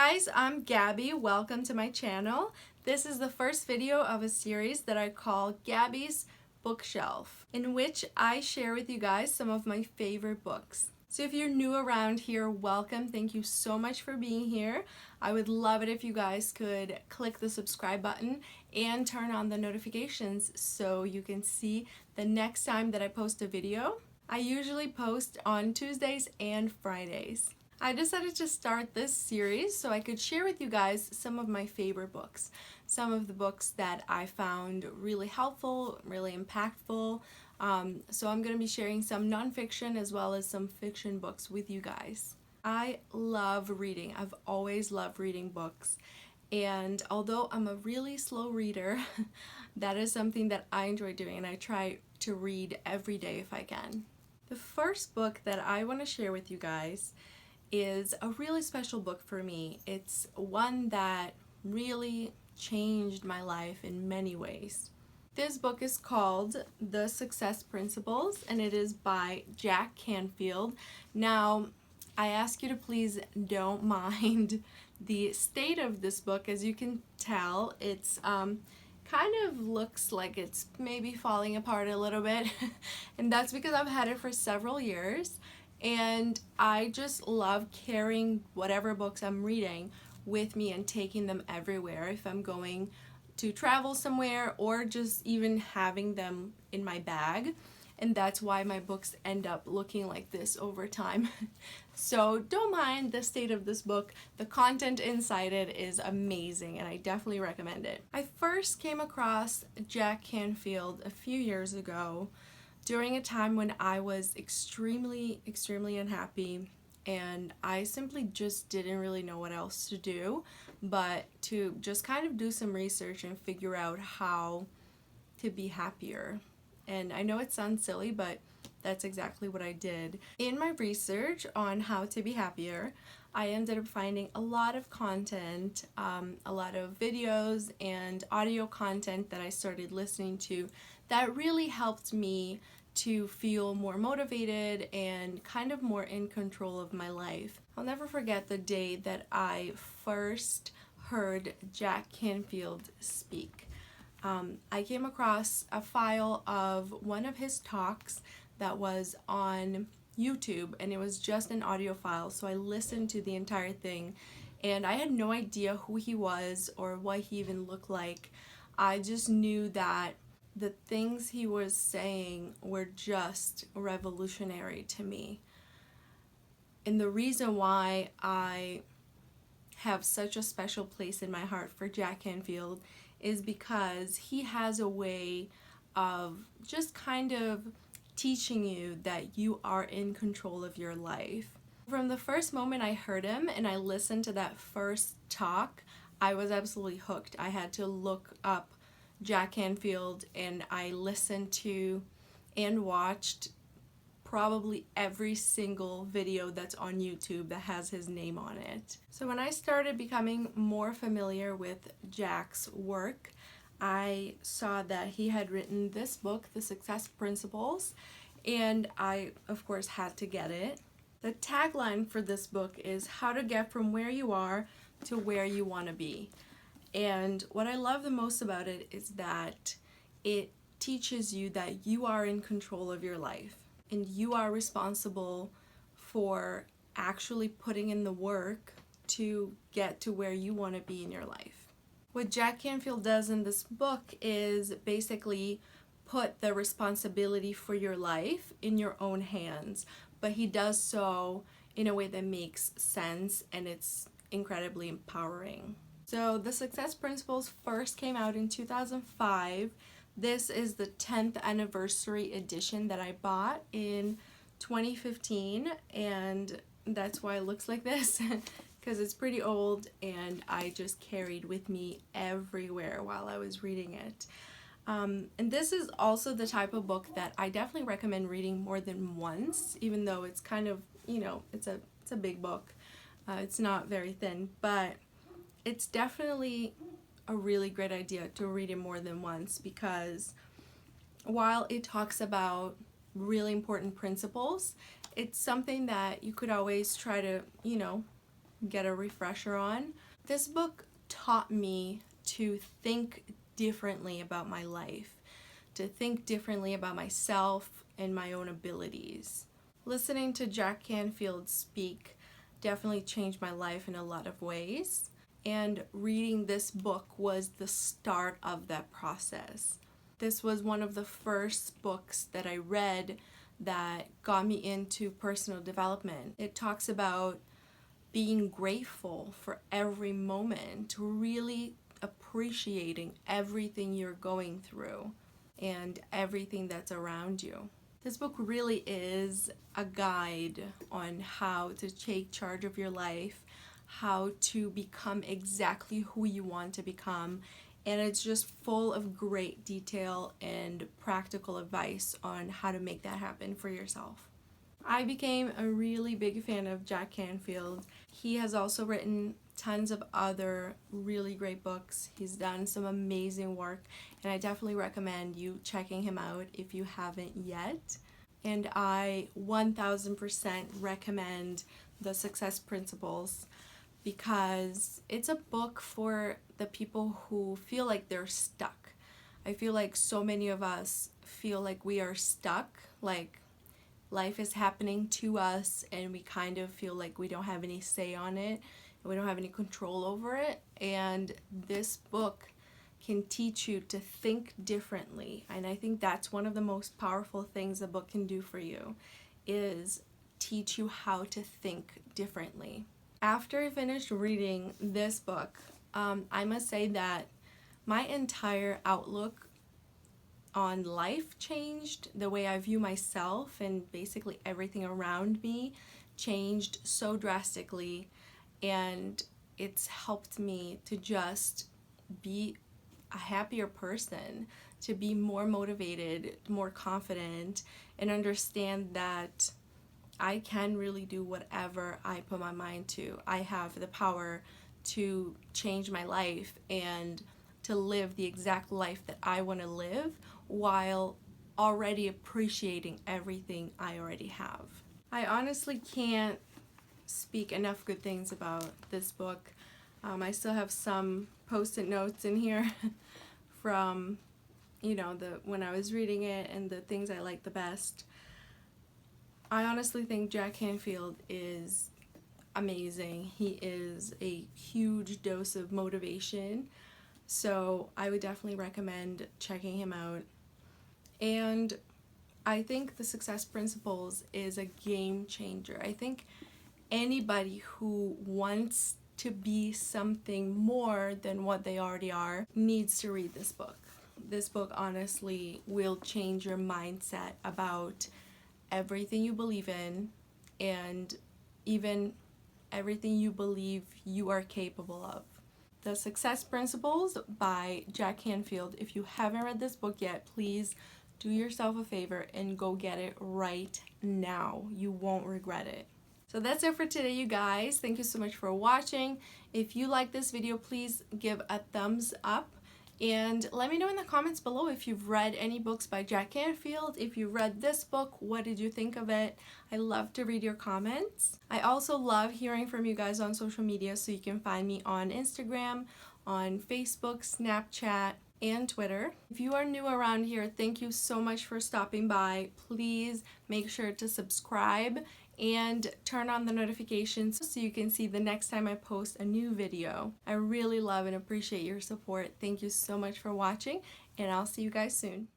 guys, I'm Gabby. Welcome to my channel. This is the first video of a series that I call Gabby's Bookshelf, in which I share with you guys some of my favorite books. So if you're new around here, welcome. Thank you so much for being here. I would love it if you guys could click the subscribe button and turn on the notifications so you can see the next time that I post a video. I usually post on Tuesdays and Fridays. I decided to start this series so I could share with you guys some of my favorite books. Some of the books that I found really helpful, really impactful. So I'm going to be sharing some nonfiction as well as some fiction books with you guys. I love reading. I've always loved reading books. And although I'm a really slow reader, that is something that I enjoy doing, and I try to read every day if I can. The first book that I want to share with you guys is a really special book for me. It's one that really changed my life in many ways. This book is called The Success Principles, and it is by Jack Canfield. Now, I ask you to please don't mind the state of this book. As you can tell, it's kind of looks like it's maybe falling apart a little bit, and that's because I've had it for several years. And I just love carrying whatever books I'm reading with me and taking them everywhere if I'm going to travel somewhere, or just even having them in my bag. And that's why my books end up looking like this over time. So don't mind the state of this book. The content inside it is amazing, and I definitely recommend it. I first came across Jack Canfield a few years ago during a time when I was extremely unhappy, and I simply just didn't really know what else to do but to just kind of do some research and figure out how to be happier. And I know it sounds silly, but that's exactly what I did. In my research on how to be happier, I ended up finding a lot of content, a lot of videos and audio content that I started listening to that really helped me to feel more motivated and kind of more in control of my life. I'll never forget the day that I first heard Jack Canfield speak. I came across a file of one of his talks that was on YouTube, and it was just an audio file, so I listened to the entire thing, and I had no idea who he was or what he even looked like. I just knew that the things he was saying were just revolutionary to me. And the reason why I have such a special place in my heart for Jack Canfield is because he has a way of just kind of teaching you that you are in control of your life. From the first moment I heard him and I listened to that first talk, I was absolutely hooked. I had to look up Jack Canfield, and I listened to and watched probably every single video that's on YouTube that has his name on it. So when I started becoming more familiar with Jack's work, I saw that he had written this book, The Success Principles, and I, of course, had to get it. The tagline for this book is how to get from where you are to where you want to be. And what I love the most about it is that it teaches you that you are in control of your life, and you are responsible for actually putting in the work to get to where you want to be in your life. What Jack Canfield does in this book is basically put the responsibility for your life in your own hands, but he does so in a way that makes sense, and it's incredibly empowering. So The Success Principles first came out in 2005. This is the 10th anniversary edition that I bought in 2015, and that's why it looks like this, because it's pretty old and I just carried with me everywhere while I was reading it. And this is also the type of book that I definitely recommend reading more than once, even though it's kind of, it's a big book. It's not very thin, but it's definitely a really great idea to read it more than once, because while it talks about really important principles, it's something that you could always try to, get a refresher on. This book taught me to think differently about my life, to think differently about myself and my own abilities. Listening to Jack Canfield speak definitely changed my life in a lot of ways, and reading this book was the start of that process. This was one of the first books that I read that got me into personal development. It talks about being grateful for every moment, really appreciating everything you're going through and everything that's around you. This book really is a guide on how to take charge of your life, how to become exactly who you want to become, and it's just full of great detail and practical advice on how to make that happen for yourself. I became a really big fan of Jack Canfield. He has also written tons of other really great books. He's done some amazing work, and I definitely recommend you checking him out if you haven't yet. And I 1000% recommend The Success Principles, because it's a book for the people who feel like they're stuck. I feel like so many of us feel like we are stuck, like life is happening to us and we kind of feel like we don't have any say on it and we don't have any control over it. And this book can teach you to think differently, and I think that's one of the most powerful things a book can do for you, is teach you how to think differently. After I finished reading this book, I must say that my entire outlook on life changed. The way I view myself and basically everything around me changed so drastically, and it's helped me to just be a happier person, to be more motivated, more confident, and understand that I can really do whatever I put my mind to. I have the power to change my life and to live the exact life that I want to live while already appreciating everything I already have. I honestly can't speak enough good things about this book. I still have some post-it notes in here from, when I was reading it and the things I liked the best. I honestly think Jack Canfield is amazing. He is a huge dose of motivation, so I would definitely recommend checking him out. And I think The Success Principles is a game changer. I think anybody who wants to be something more than what they already are needs to read this book. This book honestly will change your mindset about everything you believe in, and even everything you believe you are capable of. The Success Principles by Jack Canfield. If you haven't read this book yet, please do yourself a favor and go get it right now. You won't regret it. So that's it for today, you guys. Thank you so much for watching. If you like this video, please give a thumbs up. And let me know in the comments below if you've read any books by Jack Canfield. If you read this book, what did you think of it? I love to read your comments. I also love hearing from you guys on social media, so you can find me on Instagram, on Facebook, Snapchat, and Twitter. If you are new around here, thank you so much for stopping by. Please make sure to subscribe and turn on the notifications so you can see the next time I post a new video. I really love and appreciate your support. Thank you so much for watching, and I'll see you guys soon.